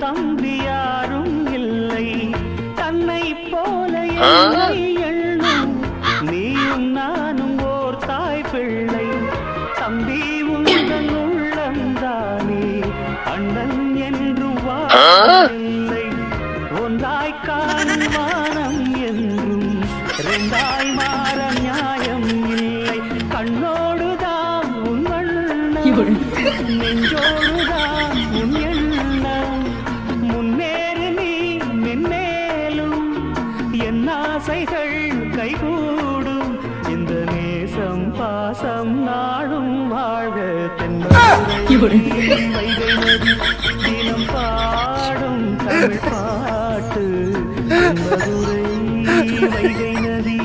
தம்பி யாரும் இல்லை, தன்னை போல என்னை எண்ணும் நீயும் நானும் ஓர் தாய் பிள்ளை. தம்பி உந்தன் உள்ளந்தானே, அண்ணன் என்றும் வாழவில்லை. ஒன்றாய் காணும் வானம் என்றும் இரண்டாய் மாற நியாயம் இல்லை. கண்ணோடுதான் உன் வண்ணம், நெஞ்சோடுதான் உன் எண்ணம். முன்னேறு நீ மென்மேலும், என் ஆசைகள் கைகூடும். இந்த நேசம் பாசம் நாடும் வாழ்க. தென்மதுரை வைகை நதி தினம் பாடும் தமிழ் பாட்டு. தென்மதுரை வைகை நதி